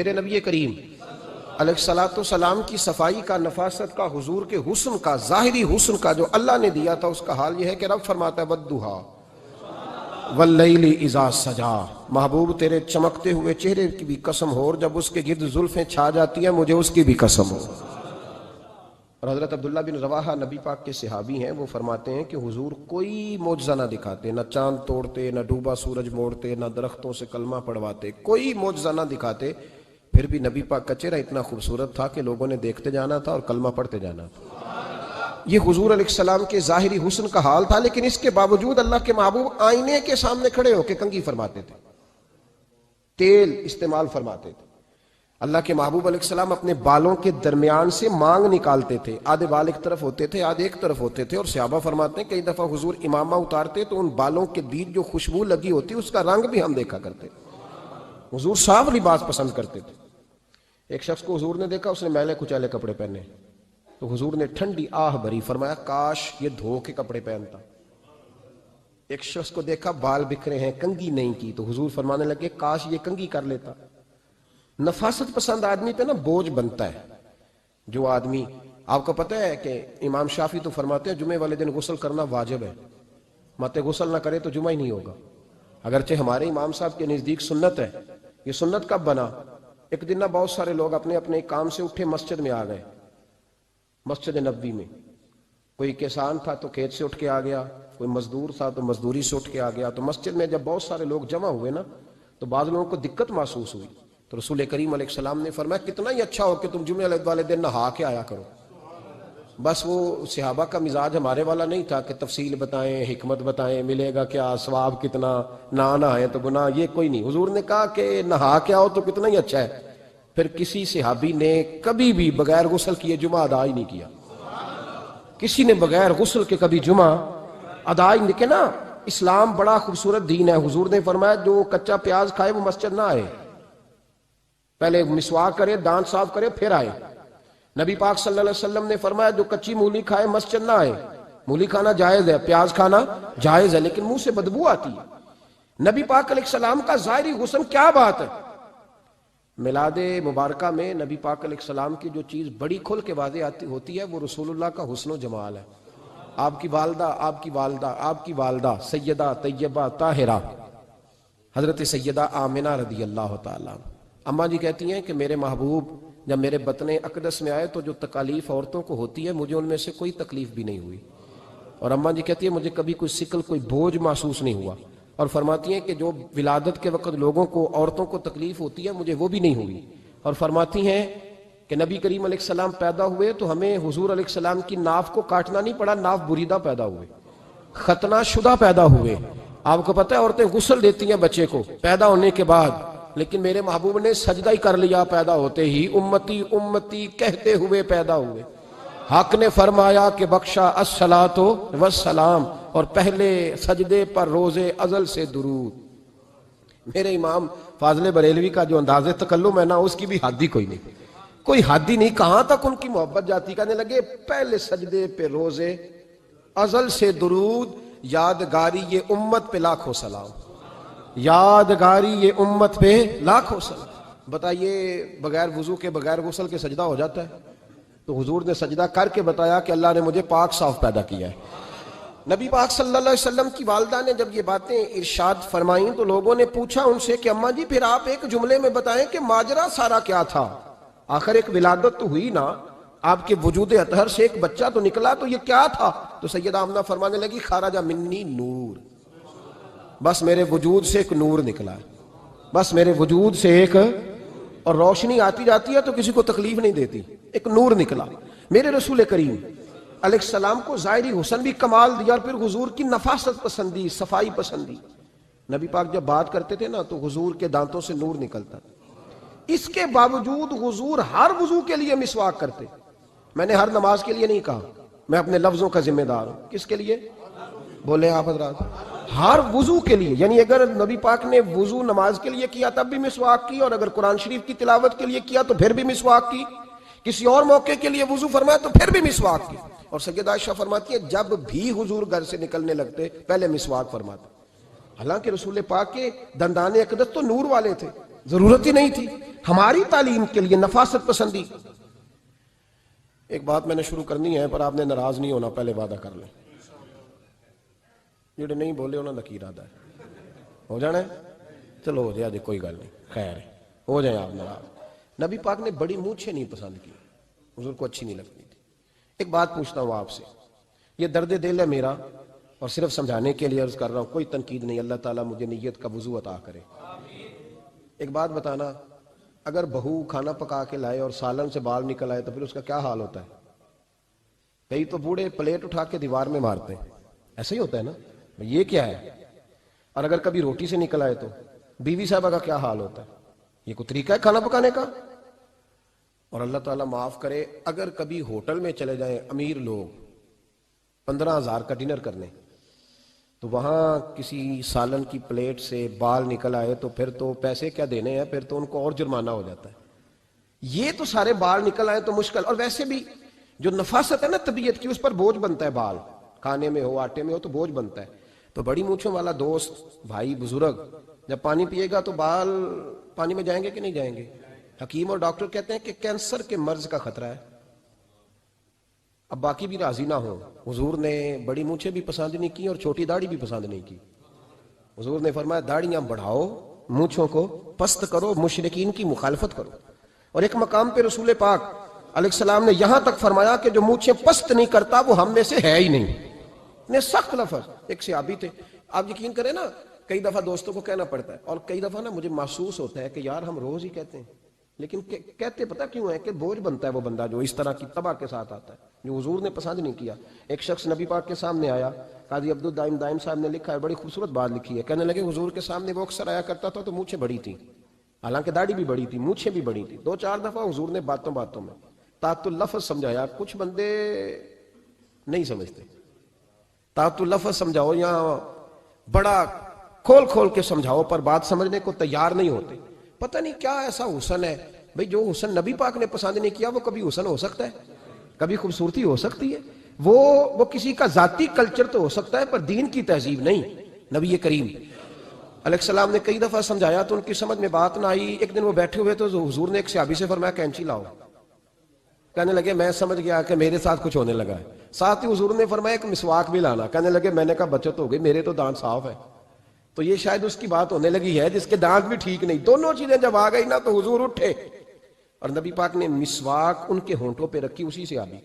میرے نبی کریم علیہ الصلوۃ والسلام کی صفائی کا، نفاست کا، حضور کے حسن کا، ظاہری حسن کا جو اللہ نے دیا تھا، اس کا حال یہ ہے کہ رب فرماتا ہے والضحیٰ واللیل اذا سجا، محبوب تیرے چمکتے ہوئے چہرے کی بھی قسم ہو، اور جب اس کے گرد زلفیں چھا جاتی ہیں مجھے اس کی بھی قسم ہو۔ اور حضرت عبداللہ بن رواحہ نبی پاک کے صحابی ہیں، وہ فرماتے ہیں کہ حضور کوئی معجزہ نہ دکھاتے، نہ چاند توڑتے، نہ ڈوبا سورج موڑتے، نہ درختوں سے کلمہ پڑھواتے، کوئی معجزہ نہ دکھاتے، پھر بھی نبی پاک کا چہرہ اتنا خوبصورت تھا کہ لوگوں نے دیکھتے جانا تھا اور کلمہ پڑھتے جانا تھا۔ یہ حضور علیہ السلام کے ظاہری حسن کا حال تھا، لیکن اس کے باوجود اللہ کے محبوب آئینے کے سامنے کھڑے ہو کے کنگھی فرماتے تھے، تیل استعمال فرماتے تھے۔ اللہ کے محبوب علیہ السلام اپنے بالوں کے درمیان سے مانگ نکالتے تھے، آدھے بال ایک طرف ہوتے تھے، آدھے ایک طرف ہوتے تھے، اور صحابہ فرماتے ہیں کئی دفعہ حضور امامہ اتارتے تو ان بالوں کے بیچ جو خوشبو لگی ہوتی اس کا رنگ بھی ہم دیکھا کرتے۔ حضور صاف لباس پسند کرتے تھے۔ ایک شخص کو حضور نے دیکھا، اس نے میلے کچیلے کپڑے پہنے، تو حضور نے ٹھنڈی آہ بھری، فرمایا کاش یہ دھو کے کپڑے پہنتا۔ ایک شخص کو دیکھا بال بکھرے ہیں، کنگھی نہیں کی، تو حضور فرمانے لگے کاش یہ کنگھی کر لیتا۔ نفاست پسند آدمی پہ نا بوجھ بنتا ہے۔ جو آدمی، آپ کو پتہ ہے کہ امام شافعی تو فرماتے ہیں جمعے والے دن غسل کرنا واجب ہے، مت غسل نہ کرے تو جمعہ ہی نہیں ہوگا۔ اگرچہ ہمارے امام صاحب کے نزدیک سنت ہے۔ یہ سنت کب بنا؟ ایک دن نہ بہت سارے لوگ اپنے اپنے کام سے اٹھے مسجد میں آ گئے، مسجد نبوی میں۔ کوئی کسان تھا تو کھیت سے اٹھ کے آ گیا، کوئی مزدور تھا تو مزدوری سے اٹھ کے آ گیا۔ تو مسجد میں جب بہت سارے لوگ جمع ہوئے نا، تو بعض لوگوں کو دقت محسوس ہوئی، تو رسول کریم علیہ السلام نے فرمایا کتنا ہی اچھا ہو کہ تم جمعے والے دن نہا کے آیا کرو۔ بس وہ صحابہ کا مزاج ہمارے والا نہیں تھا کہ تفصیل بتائیں، حکمت بتائیں، ملے گا کیا، ثواب کتنا، نہ نہائیں تو گناہ، یہ کوئی نہیں۔ حضور نے کہا کہ نہا کے آؤ تو کتنا ہی اچھا ہے۔ پھر کسی صحابی نے کبھی بھی بغیر غسل کیے جمعہ ادا ہی نہیں کیا۔ کسی نے بغیر غسل کے کبھی جمعہ ادا ہی نہیں کیا نا۔ اسلام بڑا خوبصورت دین ہے۔ حضور نے فرمایا جو کچا پیاز کھائے وہ مسجد نہ آئے، پہلے مسواک کرے، دانت صاف کرے، پھر آئے۔ نبی پاک صلی اللہ علیہ وسلم نے فرمایا جو کچی مولی کھائے مسجد نہ آئے۔ مولی کھانا جائز ہے، پیاز کھانا جائز ہے، لیکن منہ سے بدبو آتی ہے۔ نبی پاک علیہ السلام کا ظاہری حسن کیا بات ہے۔ میلاد مبارکہ میں نبی پاک علیہ السلام کی جو چیز بڑی کھل کے واضح ہوتی ہے وہ رسول اللہ کا حسن و جمال ہے۔ آپ کی والدہ سیدہ طیبہ طاہرہ حضرت سیدہ آمنہ رضی اللہ تعالیٰ، اماں جی کہتی ہیں کہ میرے محبوب جب میرے بطن اقدس میں آئے تو جو تکالیف عورتوں کو ہوتی ہے مجھے ان میں سے کوئی تکلیف بھی نہیں ہوئی۔ اور اماں جی کہتی ہیں مجھے کبھی کوئی ثقل، کوئی بوجھ محسوس نہیں ہوا۔ اور فرماتی ہیں کہ جو ولادت کے وقت لوگوں کو، عورتوں کو تکلیف ہوتی ہے مجھے وہ بھی نہیں ہوئی۔ اور فرماتی ہیں کہ نبی کریم علیہ السلام پیدا ہوئے تو ہمیں حضور علیہ السلام کی ناف کو کاٹنا نہیں پڑا، ناف بریدہ پیدا ہوئے، ختنہ شدہ پیدا ہوئے۔ آپ کو پتہ ہے عورتیں غسل دیتی ہیں بچے کو پیدا ہونے کے بعد، لیکن میرے محبوب نے سجدہ ہی کر لیا پیدا ہوتے ہی، امتی امتی کہتے ہوئے پیدا ہوئے۔ حق نے فرمایا کہ بخشا الصلاۃ والسلام، اور پہلے سجدے پر روز ازل سے درود۔ میرے امام فاضل بریلوی کا جو انداز تکلم ہے نا، اس کی بھی حد ہی کوئی نہیں، کوئی حد ہی نہیں۔ کہاں تک ان کی محبت جاتی، کہنے لگے پہلے سجدے پہ روز ازل سے درود، یادگاری یہ امت پہ لاکھوں سلام، یادگاری یہ امت پہ لاکھوں سلام۔ بتائیے بغیر وضو کے، بغیر غسل کے سجدہ ہو جاتا ہے؟ تو حضور نے سجدہ کر کے بتایا کہ اللہ نے مجھے پاک صاف پیدا کیا ہے۔ نبی پاک صلی اللہ علیہ وسلم کی والدہ نے جب یہ باتیں ارشاد فرمائیں تو لوگوں نے پوچھا ان سے کہ اماں جی پھر آپ ایک جملے میں بتائیں کہ ماجرا سارا کیا تھا، آخر ایک ولادت تو ہوئی نا، آپ کے وجود اطہر سے ایک بچہ تو نکلا، تو یہ کیا تھا؟ تو سیدہ آمنہ فرمانے لگی خرج منی نور، بس میرے وجود سے ایک نور نکلا ہے، بس میرے وجود سے ایک، اور روشنی آتی جاتی ہے تو کسی کو تکلیف نہیں دیتی، ایک نور نکلا۔ میرے رسول کریم علیہ السلام کو ظاہری حسن بھی کمال دیا، اور پھر حضور کی نفاست پسندی، صفائی پسندی۔ نبی پاک جب بات کرتے تھے نا تو حضور کے دانتوں سے نور نکلتا تھا، اس کے باوجود حضور ہر وضو کے لیے مسواک کرتے۔ میں نے ہر نماز کے لیے نہیں کہا، میں اپنے لفظوں کا ذمہ دار ہوں۔ کس کے لیے بولے آپ حضرات؟ ہر وضو کے لیے، یعنی اگر نبی پاک نے وضو نماز کے لیے کیا تب بھی مسواک کی، اور اگر قرآن شریف کی تلاوت کے لیے کیا تو پھر بھی مسواک کی، کسی اور موقع کے لیے وضو فرمایا تو پھر بھی مسواک کی۔ اور سیدہ عائشہ فرماتی ہے جب بھی حضور گھر سے نکلنے لگتے پہلے مسواک فرماتے، حالانکہ رسول پاک کے دندان اقدس تو نور والے تھے۔ ضرورت ہی نہیں تھی ہماری تعلیم کے لیے نفاست پسندی. ایک بات میں نے شروع کرنی ہے پر آپ نے ناراض نہیں ہونا، پہلے وعدہ کر لیں. جڑے نہیں بولے انہوں نے کی ارادہ ہے؟ ہو جانا ہے؟ چلو ہو جائے، کوئی گل نہیں، خیر ہے، ہو جائیں آپ ناراض. نبی پاک نے بڑی مونچھیں نہیں پسند کی، حضور کو اچھی نہیں لگتی تھی. ایک بات پوچھتا ہوں آپ سے، یہ درد دل ہے میرا اور صرف سمجھانے کے لیے عرض کر رہا ہوں، کوئی تنقید نہیں. اللہ تعالیٰ مجھے نیت کا وضو عطا کرے. ایک بات بتانا، اگر بہو کھانا پکا کے لائے اور سالن سے بال نکل آئے تو پھر اس کا کیا حال ہوتا ہے؟ کئی تو بوڑھے پلیٹ اٹھا کے دیوار میں مارتے ہیں، ایسا ہی ہوتا ہے نا، یہ کیا ہے؟ اور اگر کبھی روٹی سے نکل آئے تو بیوی صاحبہ کا کیا حال ہوتا ہے؟ یہ کوئی طریقہ ہے کھانا پکانے کا؟ اور اللہ تعالیٰ معاف کرے، اگر کبھی ہوٹل میں چلے جائیں امیر لوگ 15,000 کا ڈنر کرنے، تو وہاں کسی سالن کی پلیٹ سے بال نکل آئے تو پھر تو پیسے کیا دینے ہیں، پھر تو ان کو اور جرمانہ ہو جاتا ہے. یہ تو سارے بال نکل آئے تو مشکل. اور ویسے بھی جو نفاست ہے نا طبیعت کی، اس پر بوجھ بنتا ہے، بال کھانے میں ہو آٹے میں ہو تو بوجھ بنتا ہے. تو بڑی مونچھوں والا دوست بھائی بزرگ جب پانی پیے گا تو بال پانی میں جائیں گے کہ نہیں جائیں گے؟ حکیم اور ڈاکٹر کہتے ہیں کہ کینسر کے مرض کا خطرہ ہے. اب باقی بھی راضی نہ ہو، حضور نے بڑی مونچھیں بھی پسند نہیں کی اور چھوٹی داڑھی بھی پسند نہیں کی. حضور نے فرمایا داڑھیاں بڑھاؤ، مونچھوں کو پست کرو، مشرکین کی مخالفت کرو. اور ایک مقام پہ رسول پاک علیہ السلام نے یہاں تک فرمایا کہ جو مونچھیں پست نہیں کرتا وہ ہم میں سے ہے ہی نہیں. نے سخت لفظ. ایک صحابی تھے، آپ یقین کریں نا، کئی دفعہ دوستوں کو کہنا پڑتا ہے اور کئی دفعہ نا مجھے محسوس ہوتا ہے کہ یار ہم روز ہی کہتے ہیں، لیکن کہتے پتہ کیوں ہے کہ بوجھ بنتا ہے وہ بندہ جو اس طرح کی تباہ کے ساتھ آتا ہے، جو حضور نے پسند نہیں کیا. ایک شخص نبی پاک کے سامنے آیا، قاضی عبد الدائم دائم صاحب نے لکھا ہے، بڑی خوبصورت بات لکھی ہے. کہنے لگے حضور کے سامنے وہ اکثر آیا کرتا تھا تو مونچھیں بڑی تھیں، حالانکہ داڑھی بھی بڑی تھی، مونچھیں بھی بڑی تھی. 2-4 دفعہ حضور نے باتوں باتوں میں تحت اللفظ سمجھایا. کچھ بندے نہیں سمجھتے، تحت اللفظ سمجھاؤ یا بڑا کھول کھول کے سمجھاؤ پر بات سمجھنے کو تیار نہیں ہوتے. پتہ نہیں کیا ایسا حسن ہے بھئی، جو حسن نبی پاک نے پسند نہیں کیا وہ کبھی حسن ہو سکتا ہے، کبھی خوبصورتی ہو سکتی ہے. وہ کسی کا ذاتی کلچر تو ہو سکتا ہے پر دین کی تہذیب نہیں. نبی کریم علیہ السلام نے کئی دفعہ سمجھایا تو ان کی سمجھ میں بات نہ آئی. ایک دن وہ بیٹھے ہوئے تو حضور نے ایک صحابی سے فرمایا کینچی لاؤ. کہنے لگے میں سمجھ گیا کہ میرے ساتھ کچھ ہونے لگا ہے. ساتھ ہی حضور نے فرمایا ایک مسواک بھی لانا. کہنے لگے میں نے کہا بچت ہو گئی، میرے تو دانت صاف ہے. تو یہ شاید اس کی بات ہونے لگی ہے جس کے دانت بھی ٹھیک نہیں. دونوں چیزیں جب آ گئی نا تو حضور اٹھے اور نبی پاک نے مسواک ان کے ہونٹوں پہ رکھی. اسی سے آبی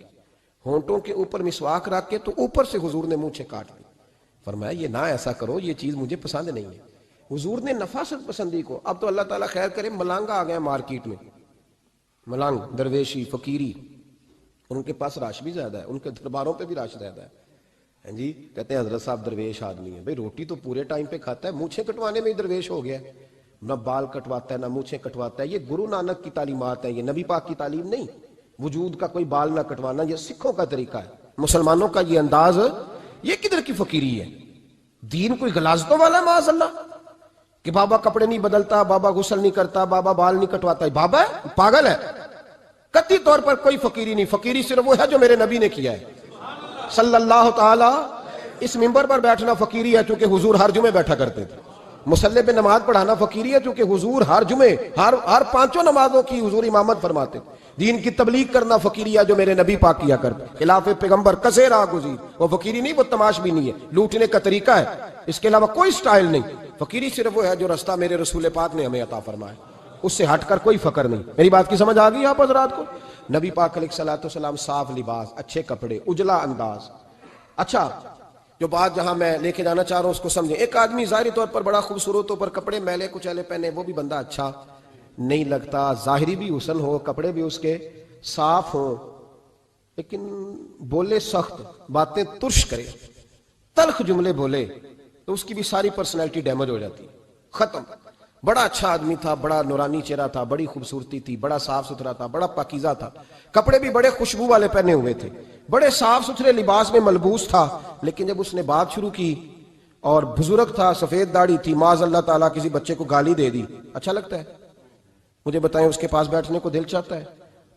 ہونٹوں کے اوپر مسواک رکھ کے تو اوپر سے حضور نے مونچھیں کاٹ لی. فرمایا یہ نہ ایسا کرو، یہ چیز مجھے پسند نہیں ہے. حضور نے نفاست پسندی کو. اب تو اللہ تعالیٰ خیر کرے ملانگا آ گئے مارکیٹ میں، ملانگ درویشی فقیری، ان کے پاس رش بھی زیادہ ہے، ان کے درباروں پہ بھی رش زیادہ ہے. جی کہتے ہیں حضرت صاحب درویش آدمی ہے. بھئی روٹی تو پورے ٹائم پہ کھاتا ہے، مونچھیں کٹوانے میں ہی درویش ہو گیا. نہ بال کٹواتا ہے نہ مونچھیں کٹواتا ہے. یہ گرو نانک کی تعلیمات ہیں، یہ نبی پاک کی تعلیم نہیں. وجود کا کوئی بال نہ کٹوانا یہ سکھوں کا طریقہ ہے. مسلمانوں کا یہ انداز، یہ کدھر کی فقیری ہے؟ دین کوئی غلاظتوں والا معاذ اللہ کہ بابا کپڑے نہیں بدلتا، بابا غسل نہیں کرتا، بابا بال نہیں کٹواتا. بابا ہے پاگل ہے. قطعی طور پر کوئی فقیری نہیں. فقیری صرف وہ ہے جو میرے نبی نے کیا ہے صلی اللہ تعالی. اس منبر پر بیٹھنا فقیری ہے چونکہ حضور ہر جمعے بیٹھا کرتے تھے. مصلی پہ نماز پڑھانا فقیری ہے چونکہ حضور ہر جمعے ہر 5 نمازوں کی حضور امامت فرماتے. دین کی تبلیغ کرنا فقیری ہے جو میرے نبی پاک کیا کرتے. خلاف پیغمبر کسے راہ گزیر، وہ فقیری نہیں، وہ تماش بھی نہیں ہے، لوٹنے کا طریقہ ہے. اس کے علاوہ کوئی سٹائل نہیں. فقیری صرف وہ ہے جو رستہ میرے رسول پاک نے ہمیں عطا فرمایا، اس سے ہٹ کر کوئی فقر نہیں. میری بات کی سمجھ آ گئی آپ حضرات کو؟ نبی پاک علیہ السلام صاف لباس، اچھے کپڑے، اجلا انداز. اچھا جو بات جہاں میں لے کے جانا چاہ رہا ہوں اس کو سمجھیں. ایک آدمی ظاہری طور پر بڑا خوبصورت ہو پر کپڑے میلے کچیلے پہنے، وہ بھی بندہ اچھا نہیں لگتا. ظاہری بھی حسن ہو، کپڑے بھی اس کے صاف ہوں، لیکن بولے سخت، باتیں ترش کرے، تلخ جملے بولے تو اس کی بھی ساری پرسنالٹی ڈیمیج ہو جاتی، ختم. بڑا اچھا آدمی تھا، بڑا نورانی چہرہ تھا، بڑی خوبصورتی تھی، بڑا صاف ستھرا تھا، بڑا پاکیزہ تھا، کپڑے بھی بڑے خوشبو والے پہنے ہوئے تھے، بڑے صاف ستھرے لباس میں ملبوس تھا. لیکن جب اس نے بات شروع کی اور بزرگ تھا، سفید داڑھی تھی، معاذ اللہ تعالیٰ کسی بچے کو گالی دے دی، اچھا لگتا ہے؟ مجھے بتائیں اس کے پاس بیٹھنے کو دل چاہتا ہے؟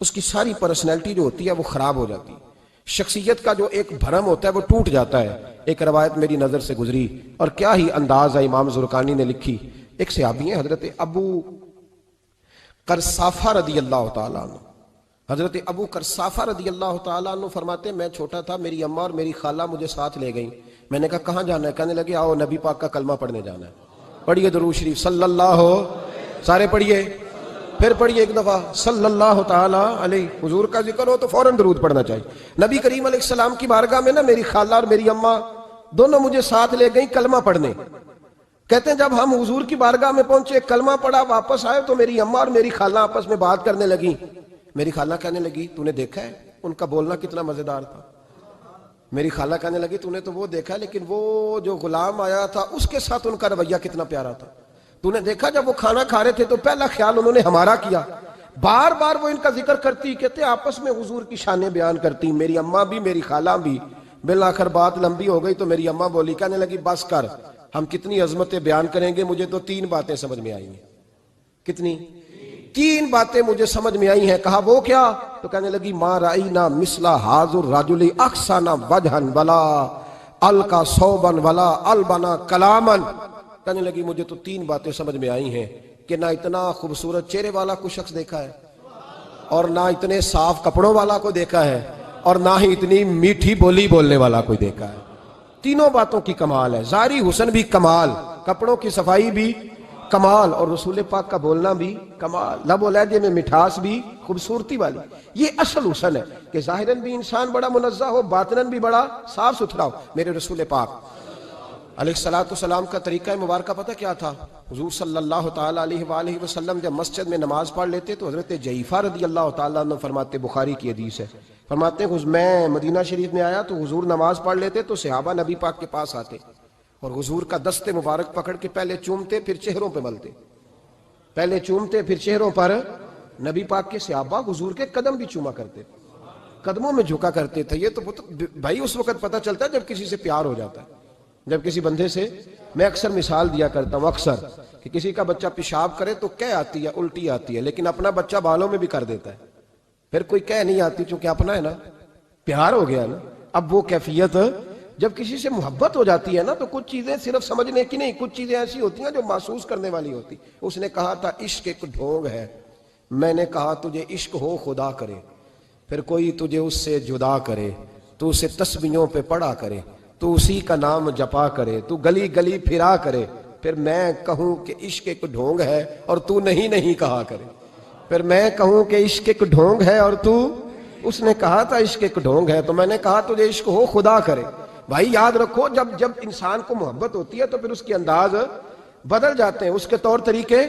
اس کی ساری پرسنالٹی جو ہوتی ہے وہ خراب ہو جاتی ہے. شخصیت کا جو ایک بھرم ہوتا ہے وہ ٹوٹ جاتا ہے. ایک روایت میری نظر سے گزری اور کیا ہی انداز ہے، امام زرقانی نے لکھی. ایک صحابی ہیں حضرت ابو کرسافہ رضی اللہ تعالیٰ عنہ، حضرت ابو کرسافہ رضی اللہ تعالیٰ عنہ فرماتے میں چھوٹا تھا، میری اماں اور میری خالہ مجھے ساتھ لے گئیں. میں نے کہا کہاں جانا ہے؟ کہنے لگے آؤ نبی پاک کا کلمہ پڑھنے جانا ہے. پڑھیے درود شریف صلی اللہ، سارے پڑھیے، پھر پڑھیے ایک دفعہ صلی اللہ تعالیٰ علیہ. حضور کا ذکر ہو تو فوراً درود پڑھنا چاہیے. نبی کریم علیہ السلام کی بارگاہ میں نا میری خالہ اور میری اماں دونوں مجھے ساتھ لے گئیں کلمہ پڑھنے. کہتے ہیں جب ہم حضور کی بارگاہ میں پہنچے، کلمہ پڑھا، واپس آئے تو میری اماں اور میری خالہ آپس میں بات کرنے لگی. میری خالہ کہنے لگی تو نے دیکھا ہے ان کا بولنا کتنا مزیدار تھا. میری خالہ کہنے لگی تو نے تو وہ دیکھا ہے، لیکن وہ جو غلام آیا تھا اس کے ساتھ ان کا رویہ کتنا پیارا تھا. تو نے دیکھا جب وہ کھانا کھا رہے تھے تو پہلا خیال انہوں نے ہمارا کیا. بار بار وہ ان کا ذکر کرتی، کہتے آپس میں حضور کی شانیں بیان کرتی، میری اماں بھی میری خالہ بھی. بالآخر بات لمبی ہو گئی تو میری اماں بولی، کہنے لگی بس کر، ہم کتنی عظمتیں بیان کریں گے، مجھے تو 3 باتیں سمجھ میں آئی ہیں. کتنی؟ 3 باتیں مجھے سمجھ میں آئی ہیں. کہا وہ کیا؟ تو کہنے لگی ما رأینا مثل حاضر الرجل احسن وجہا ولا القا صوبا ولا البنا کلاما. کہنے لگی مجھے تو 3 باتیں سمجھ میں آئی ہیں کہ نہ اتنا خوبصورت چہرے والا کوئی شخص دیکھا ہے، اور نہ اتنے صاف کپڑوں والا کو دیکھا ہے، اور نہ ہی اتنی میٹھی بولی بولنے والا کوئی دیکھا ہے. تینوں باتوں کی کمال ہے. ظاہری حسن بھی کمال، کپڑوں کی صفائی بھی کمال، اور رسول پاک کا بولنا بھی کمال، لب و لہجے میں مٹھاس بھی خوبصورتی والی. یہ اصل حسن ہے کہ ظاہراً بھی انسان بڑا منزہ ہو، باطناً بھی بڑا صاف ستھرا ہو. میرے رسول پاک علیہ السلام کا طریقہ مبارکہ پتہ کیا تھا؟ حضور صلی اللہ تعالیٰ علیہ وآلہ وسلم جب مسجد میں نماز پڑھ لیتے تو حضرت جعفہ رضی اللہ تعالیٰ عنہ فرماتے، بخاری کی حدیث ہے، فرماتے ہیں میں مدینہ شریف میں آیا تو حضور نماز پڑھ لیتے تو صحابہ نبی پاک کے پاس آتے اور حضور کا دست مبارک پکڑ کے پہلے چومتے پھر چہروں پہ ملتے. پہلے چومتے پھر چہروں پر. نبی پاک کے صحابہ حضور کے قدم بھی چوما کرتے، قدموں میں جھکا کرتے تھے. یہ تو بھائی اس وقت پتہ چلتا ہے جب کسی سے پیار ہو جاتا ہے، جب کسی بندے سے. میں اکثر مثال دیا کرتا ہوں اکثر کہ کسی کا بچہ پیشاب کرے تو کہہ آتی ہے، الٹی آتی ہے، لیکن اپنا بچہ بالوں میں بھی کر دیتا ہے، پھر کوئی کہہ نہیں آتی چونکہ اپنا ہے نا، پیار ہو گیا نا. اب وہ کیفیت جب کسی سے محبت ہو جاتی ہے نا تو کچھ چیزیں صرف سمجھنے کی نہیں، کچھ چیزیں ایسی ہوتی ہیں جو محسوس کرنے والی ہوتی. اس نے کہا تھا عشق ایک ڈھونگ ہے. میں نے کہا تجھے عشق ہو خدا کرے، پھر کوئی تجھے اس سے جدا کرے، تو اسے تسبیحوں پہ پڑھا کرے، تو اسی کا نام جپا کرے، تو گلی گلی پھرا کرے، پھر میں کہوں کہ عشق ایک ڈھونگ ہے اور تو نہیں کہا کرے. پھر میں کہوں کہ عشق ایک ڈھونگ ہے اور تو. اس نے کہا تھا عشق ایک ڈھونگ ہے تو میں نے کہا تجھے عشق ہو خدا کرے. بھائی یاد رکھو جب انسان کو محبت ہوتی ہے تو پھر اس کے انداز بدل جاتے ہیں، اس کے طور طریقے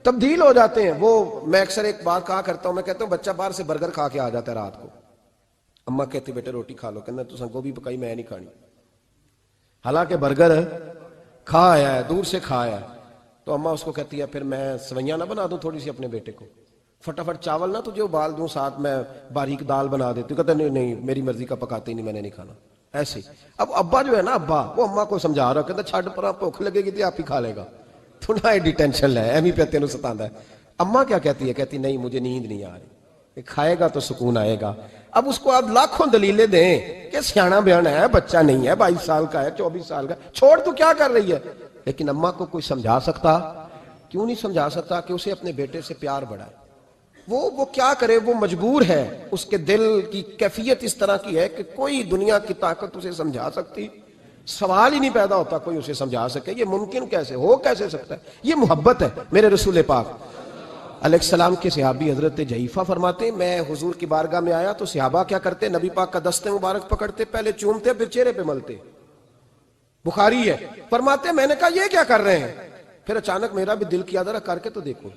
تبدیل ہو جاتے ہیں. وہ میں اکثر ایک بات کہا کرتا ہوں، میں کہتا ہوں بچہ باہر سے برگر کھا کے آ جاتا ہے رات کو، اماں کہتی بیٹے روٹی کھا لو، کہنا تو گوبھی پکائی میں نہیں کھانی، حالانکہ برگر کھا آیا ہے، دور سے کھا آیا ہے. تو اماں اس کو کہتی ہے پھر میں سوئیاں نہ بنا دوں تھوڑی سی اپنے بیٹے کو، فٹافٹ چاول نہ تجھے ابال دوں، ساتھ میں باریک دال بنا دیتی. کہتا نہیں میری مرضی کا پکاتے ہی نہیں، میں نے نہیں کھانا. ایسے اب ابا جو ہے نا، ابا وہ اماں کو سمجھا رہا، کہتا چھڈ پر بھوک لگے گی تو آپ ہی کھا لے گا، تھوڑا ایڈی ٹینشن ہے ایویں پہ تینوں ستاندا ہے. اماں کیا کہتی ہے؟ کہتی نہیں مجھے نیند نہیں آ رہی، کھائے گا تو سکون آئے گا. اب اس کو آپ لاکھوں دلیلیں دیں کہ سیاںا بیان ہے، بچہ نہیں ہے، 22 سال کا ہے، 24 سال کا، چھوڑ تو کیا کر رہی ہے. لیکن اماں کو کوئی سمجھا سکتا؟ کیوں نہیں سمجھا سکتا کہ اسے اپنے بیٹے سے پیار بڑھائے. وہ کیا کرے، وہ مجبور ہے. اس کے دل کی کیفیت اس طرح کی ہے کہ کوئی دنیا کی طاقت اسے سمجھا سکتی، سوال ہی نہیں پیدا ہوتا کوئی اسے سمجھا سکے. یہ ممکن کیسے ہو، کیسے سکتا ہے؟ یہ محبت ہے. میرے رسول پاک علیہ السلام کے صحابی حضرت جعفہ فرماتے ہیں میں حضور کی بارگاہ میں آیا تو صحابہ کیا کرتے؟ نبی پاک کا دست مبارک پکڑتے، پہلے چومتے پھر چہرے پہ ملتے. بخاری ہے. فرماتے میں نے کہا یہ کیا کر رہے ہیں؟ پھر اچانک میرا بھی دل کیا ذرا کر کے تو دیکھو.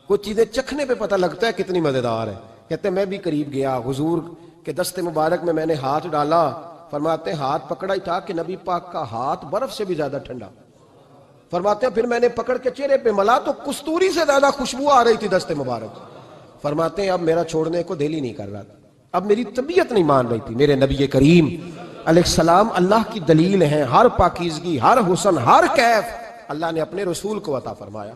کچھ چیزیں چکھنے پہ پتہ لگتا ہے کتنی مزیدار ہے. کہتے میں بھی قریب گیا، حضور کے دست مبارک میں نے ہاتھ ڈالا. فرماتے ہاتھ پکڑا ہی تھا کہ نبی پاک کا ہاتھ برف سے بھی زیادہ ٹھنڈا. فرماتے ہیں پھر میں نے پکڑ کے چہرے پہ ملا تو کستوری سے زیادہ خوشبو آ رہی تھی دست مبارک. فرماتے ہیں اب میرا چھوڑنے کو دل ہی نہیں کر رہا تھا، اب میری طبیعت نہیں مان رہی تھی. میرے نبی کریم علیہ السلام اللہ کی دلیل ہیں، ہر پاکیزگی، ہر حسن، ہر کیف اللہ نے اپنے رسول کو عطا فرمایا.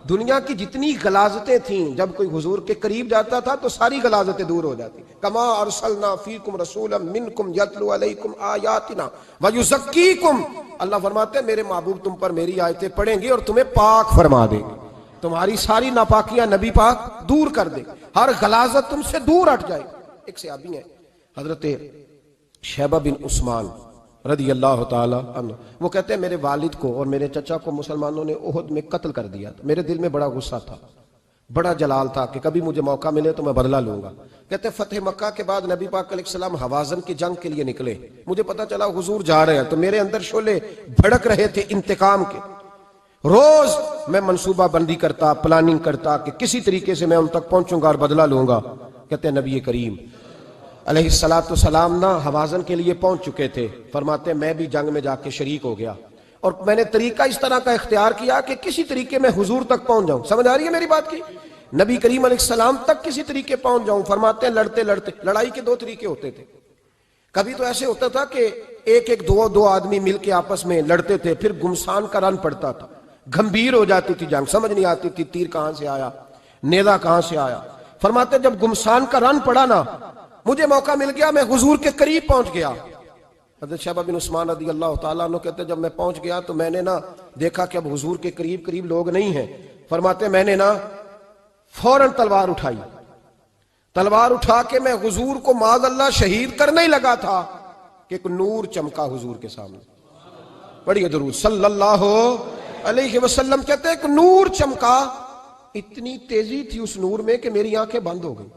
دنیا کی جتنی غلاظتیں تھیں جب کوئی حضور کے قریب جاتا تھا تو ساری غلاظتیں دور ہو جاتی. کما ارسلنا فیکم رسولا منکم یتلو علیکم آیاتنا ویزکیکم. اللہ فرماتے ہیں میرے محبوب تم پر میری آیتیں پڑھیں گی اور تمہیں پاک فرما دیں گے. تمہاری ساری ناپاکیاں نبی پاک دور کر دے، ہر غلاظت تم سے دور ہٹ جائے۔ ایک صحابی ہیں حضرت شیبہ بن عثمان رضی اللہ تعالی عنہ، وہ کہتے ہیں میرے والد کو اور میرے چچا کو مسلمانوں نے احد میں قتل کر دیا تھا، میرے دل میں بڑا غصہ تھا، بڑا جلال تھا کہ کبھی مجھے موقع ملے تو میں بدلہ لوں گا۔ کہتے ہیں فتح مکہ کے بعد نبی پاک علیہ السلام حوازن کی جنگ کے لیے نکلے، مجھے پتا چلا حضور جا رہے ہیں، تو میرے اندر شعلے بھڑک رہے تھے انتقام کے۔ روز میں منصوبہ بندی کرتا، پلاننگ کرتا کہ کسی طریقے سے میں ان تک پہنچوں گا اور بدلہ لوں گا۔ کہتے ہیں نبی کریم علیہ السلام نہ حوازن کے لیے پہنچ چکے تھے، فرماتے میں بھی جنگ میں جا کے شریک ہو گیا، اور میں نے طریقہ اس طرح کا اختیار کیا کہ کسی طریقے میں حضور تک پہنچ جاؤں۔ سمجھ آ رہی ہے میری بات کی؟ نبی کریم علیہ السلام تک کسی طریقے پہنچ جاؤں۔ فرماتے ہیں لڑتے لڑتے، لڑائی کے دو طریقے ہوتے تھے، کبھی تو ایسے ہوتا تھا کہ ایک دو آدمی مل کے آپس میں لڑتے تھے، پھر گمسان کا رن پڑتا تھا، گھمبیر ہو جاتی تھی جنگ، سمجھ نہیں آتی تھی تیر کہاں سے آیا، نیزہ کہاں سے آیا۔ فرماتے جب گمسان کا رن پڑا نا، مجھے موقع مل گیا، میں حضور کے قریب پہنچ گیا۔ حضرت شیبہ بن عثمان رضی اللہ تعالیٰ عنہ کہتے جب میں پہنچ گیا تو میں نے نا دیکھا کہ اب حضور کے قریب لوگ نہیں ہیں۔ فرماتے میں نے نا فوراً تلوار اٹھائی، تلوار اٹھا کے میں حضور کو معاذ اللہ شہید کرنے ہی لگا تھا کہ ایک نور چمکا حضور کے سامنے۔ پڑھیے درود صلی اللہ علیہ وسلم۔ کہتے ایک نور چمکا، اتنی تیزی تھی اس نور میں کہ میری آنکھیں بند ہو گئی،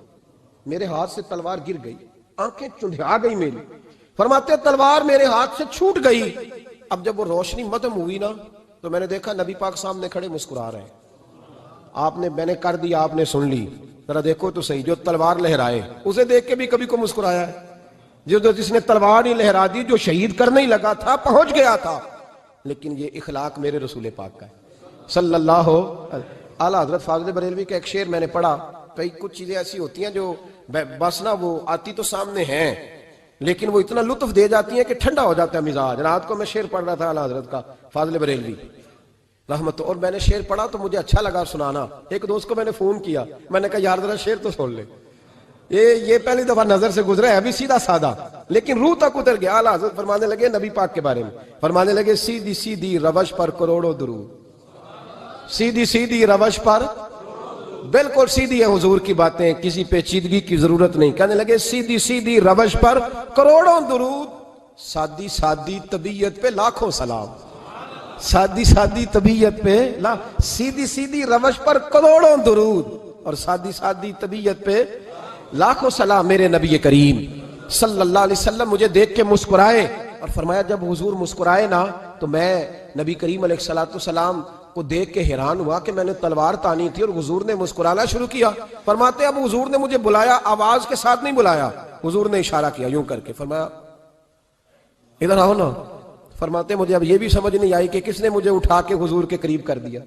میرے ہاتھ سے تلوار گر گئی، آنکھیں چندھا گئی میری۔ فرماتے تلوار میرے ہاتھ سے چھوٹ گئی۔ اب جب وہ روشنی مدھم ہوئی نا تو میں نے دیکھا نبی پاک سامنے کھڑے مسکرا رہے ہیں۔ میں نے کر دیا، آپ نے سن لی، ذرا دیکھو تو صحیح، جو تلوار لہرائے اسے دیکھ کے بھی کبھی کو مسکرایا ہے، جس نے تلوار ہی لہرا دی، جو شہید کرنے ہی لگا تھا، پہنچ گیا تھا۔ لیکن یہ اخلاق میرے رسول پاک کا ہے صلی اللہ اعلیٰ حضرت فاضل بریلوی کا ایک شعر میں نے پڑھا۔ کئی کچھ چیزیں ایسی ہوتی ہیں جو بس نا وہ آتی تو سامنے ہیں لیکن وہ اتنا لطف دے جاتی ہیں کہ ٹھنڈا ہو جاتا ہے مزاج۔ رات کو میں شعر پڑھ رہا تھا اعلیٰ حضرت کا فاضل بریلوی رحمت، اور میں نے شعر پڑھا تو مجھے اچھا لگا سنانا۔ ایک دوست کو میں نے فون کیا، میں نے کہا یار ذرا شعر تو سن لے، یہ پہلی دفعہ نظر سے گزرا ہے، ابھی سیدھا سادہ لیکن روح تک اتر گیا۔ اعلیٰ حضرت فرمانے لگے نبی پاک کے بارے میں، فرمانے لگے سیدھی سیدھی روش پر کروڑوں درود، سیدھی سیدھی روش پر، بالکل سیدھی ہے حضور کی باتیں، کسی پیچیدگی کی ضرورت نہیں۔ کہنے لگے سیدھی سیدھی روش پر کروڑوں درود، سادی سادی طبیعت پہ لاکھوں سلام، سادی سادی طبیعت پہ سیدھی سیدھی روش پر کروڑوں درود اور سادی سادی طبیعت پہ لاکھوں سلام۔ میرے نبی کریم صلی اللہ علیہ وسلم مجھے دیکھ کے مسکرائے، اور فرمایا جب حضور مسکرائے نا تو میں نبی کریم علیہ السلام کو دیکھ کے حیران ہوا کہ میں نے تلوار تانی تھی اور حضور نے مسکرانا شروع کیا۔ فرماتے اب حضور نے مجھے بلایا، آواز کے ساتھ نہیں بلایا، حضور نے اشارہ کیا یوں کر کے، فرمایا ادھر آؤ نا۔ فرماتے مجھے اب یہ بھی سمجھ نہیں آئی کہ کس نے مجھے اٹھا کے حضور کے قریب کر دیا۔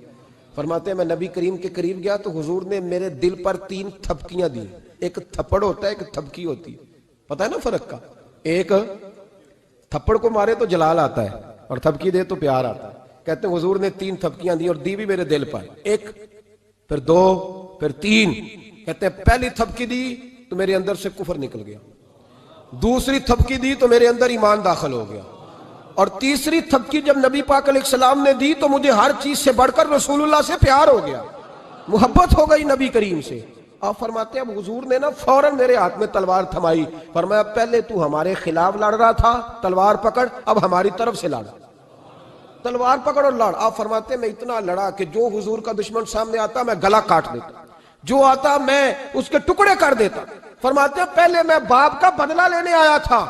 فرماتے میں نبی کریم کے قریب گیا تو حضور نے میرے دل پر 3 تھپکیاں دی۔ ایک تھپڑ ہوتا ہے، ایک تھپکی ہوتی ہے، پتہ ہے نا فرق کا؟ ایک تھپڑ کو مارے تو جلال آتا ہے اور تھپکی دے تو پیار آتا ہے۔ کہتے ہیں حضور نے 3 تھپکیاں دی اور دی بھی میرے دل پر، 1 پھر 2 پھر 3۔ کہتے ہیں پہلی تھپکی دی تو میرے اندر سے کفر نکل گیا، دوسری تھپکی دی تو میرے اندر ایمان داخل ہو گیا، اور تیسری تھپکی جب نبی پاک علیہ السلام نے دی تو مجھے ہر چیز سے بڑھ کر رسول اللہ سے پیار ہو گیا، محبت ہو گئی نبی کریم سے۔ آپ فرماتے ہیں اب حضور نے نا فوراً میرے ہاتھ میں تلوار تھمائی، فرمایا پہلے تو ہمارے خلاف لڑ رہا تھا، تلوار پکڑ، اب ہماری طرف سے لڑ، تلوار پکڑ اور لڑ۔ آپ فرماتے ہیں میں اتنا لڑا کہ جو حضور کا دشمن سامنے آتا میں گلا کاٹ دیتا، جو آتا میں اس کے ٹکڑے کر دیتا۔ فرماتے ہیں پہلے میں باپ کا بدلہ لینے آیا تھا،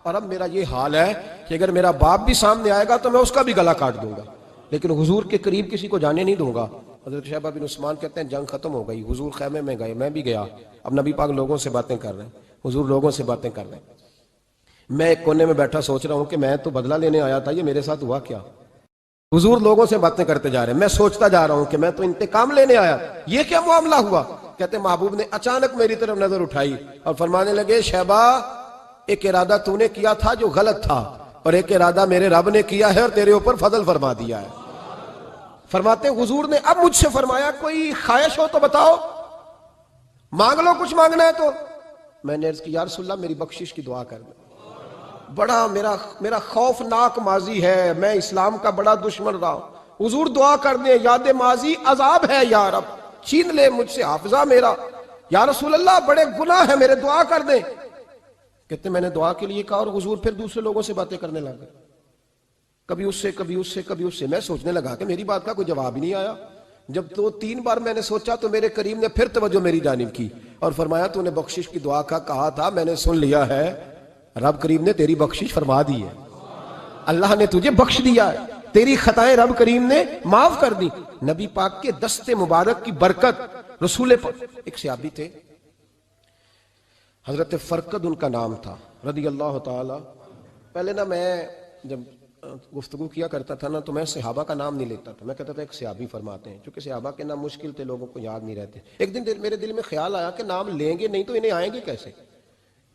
اور اب میرا یہ حال ہے کہ اگر میرا باپ بھی سامنے آئے گا تو میں اس کا بھی گلا کاٹ دوں گا، لیکن حضور کے قریب کسی کو جانے نہیں دوں گا۔ حضرت شیبہ بن عثمان کہتے ہیں جنگ ختم ہو گئی، حضور خیمے میں گئے، میں بھی گیا، اب نبی پاک لوگوں سے باتیں کر رہے ہیں، حضور لوگوں سے باتیں کر رہے ہیں، میں ایک کونے میں بیٹھا سوچ رہا ہوں کہ میں تو بدلہ لینے آیا تھا، یہ میرے ساتھ ہوا کیا؟ حضور لوگوں سے باتیں کرتے جا رہے ہیں، میں سوچتا جا رہا ہوں کہ میں تو انتقام لینے آیا، یہ کیا معاملہ ہوا؟ کہتے ہیں محبوب نے اچانک میری طرف نظر اٹھائی اور فرمانے لگے شیبہ ایک ارادہ تو نے کیا تھا جو غلط تھا، اور ایک ارادہ میرے رب نے کیا ہے اور تیرے اوپر فضل فرما دیا ہے۔ فرماتے حضور نے اب مجھ سے فرمایا کوئی خواہش ہو تو بتاؤ، مانگ لو کچھ مانگنا ہے تو۔ میں نے عرض کی یا رسول اللہ میری بخشش کی دعا کر دیں، بڑا میرا خوفناک ماضی ہے، میں اسلام کا بڑا دشمن رہا ہوں۔ حضور دعا کر دیں یاد ماضی عذاب ہے یا رب چھین لے مجھ سے حافظہ میرا، یا رسول اللہ بڑے گناہ ہیں میرے دعا کر دیں. کہتے میں نے دعا کے لیے کہا اور حضور پھر دوسرے لوگوں سے باتیں کرنے لگ گئے، کبھی اس سے کبھی اس سے کبھی اس سے. میں سوچنے لگا کہ میری بات کا کوئی جواب ہی نہیں آیا. جب تو 3 بار میں نے سوچا تو میرے کریم نے پھر توجہ میری جانب کی اور فرمایا تو نے بخشش کی دعا کا کہا تھا، میں نے سن لیا ہے، رب کریم نے تیری بخشش فرما دی ہے، اللہ نے تجھے بخش دیا ہے، تیری خطائیں رب کریم نے معاف کر دی. نبی پاک کے دست مبارک کی برکت. رسول پاک ایک صحابی تھے حضرت فرقد ان کا نام تھا رضی اللہ تعالی. پہلے نا میں جب گفتگو کیا کرتا تھا نا تو میں صحابہ کا نام نہیں لیتا تھا، میں کہتا تھا ایک صحابی فرماتے ہیں، چونکہ صحابہ کے نام مشکل تھے، لوگوں کو یاد نہیں رہتے. ایک دن میرے دل میں خیال آیا کہ نام لیں گے نہیں تو انہیں آئیں گے کیسے،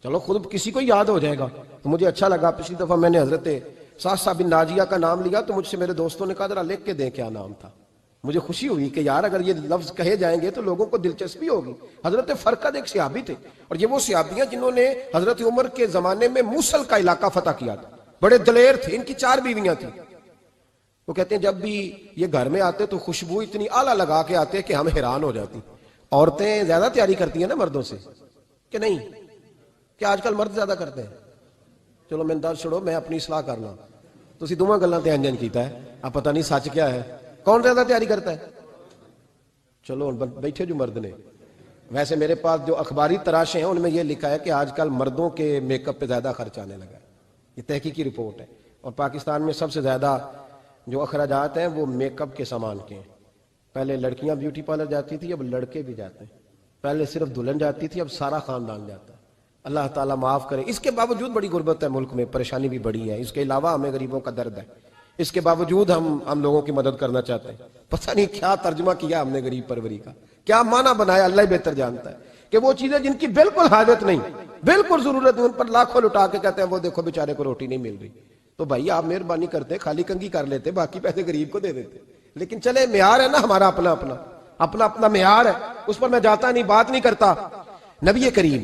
چلو خود کسی کو یاد ہو جائے گا. تو مجھے اچھا لگا، پچھلی دفعہ میں نے حضرت سعد بن ناجیہ کا نام لیا تو مجھ سے میرے دوستوں نے کہا ذرا لکھ کے دیں کیا نام تھا. مجھے خوشی ہوئی کہ یار اگر یہ لفظ کہے جائیں گے تو لوگوں کو دلچسپی ہوگی. حضرت فرقد ایک صحابی تھے اور یہ وہ صحابی ہیں جنہوں نے حضرت عمر کے زمانے میں موصل کا علاقہ فتح کیا تھا. بڑے دلیر تھے، ان کی 4 بیویاں تھیں. وہ کہتے ہیں جب بھی یہ گھر میں آتے تو خوشبو اتنی اعلیٰ لگا کے آتے کہ ہم حیران ہو جاتی. عورتیں زیادہ تیاری کرتی ہیں نا مردوں سے کہ نہیں؟ کیا آج کل مرد زیادہ کرتے ہیں؟ چلو میں درد چھوڑو، میں اپنی اصلاح کرنا. تسی دوواں گلاں تے انجن کیتا ہے، اب پتہ نہیں سچ کیا ہے، کون زیادہ تیاری کرتا ہے؟ چلو بیٹھے جو مرد نے. ویسے میرے پاس جو اخباری تراشے ہیں ان میں یہ لکھا ہے کہ آج کل مردوں کے میک اپ پہ زیادہ خرچ آنے لگا ہے. یہ تحقیقی رپورٹ ہے. اور پاکستان میں سب سے زیادہ جو اخراجات ہیں وہ میک اپ کے سامان کے ہیں. پہلے لڑکیاں بیوٹی پارلر جاتی تھی، اب لڑکے بھی جاتے ہیں. پہلے صرف دلہن جاتی تھی، اب سارا خاندان جاتا ہے. اللہ تعالیٰ معاف کرے. اس کے باوجود بڑی غربت ہے ملک میں، پریشانی بھی بڑی ہے. اس کے علاوہ ہمیں غریبوں کا درد ہے، اس کے باوجود ہم لوگوں کی مدد کرنا چاہتے ہیں. پتہ نہیں کیا ترجمہ کیا ہم نے غریب پروری کا، کیا معنی بنایا، اللہ ہی بہتر جانتا ہے. کہ وہ چیزیں جن کی بالکل حاجت نہیں، بالکل ضرورت نہیں، ان پر لاکھوں لٹا کے کہتے ہیں وہ دیکھو بیچارے کو روٹی نہیں مل رہی. تو بھائی آپ مہربانی کرتے خالی کنگھی کر لیتے، باقی پیسے غریب کو دے دیتے. لیکن چلے معیار ہے نا ہمارا، اپنا معیار ہے، اس پر میں جاتا نہیں، بات نہیں کرتا. نبی کریم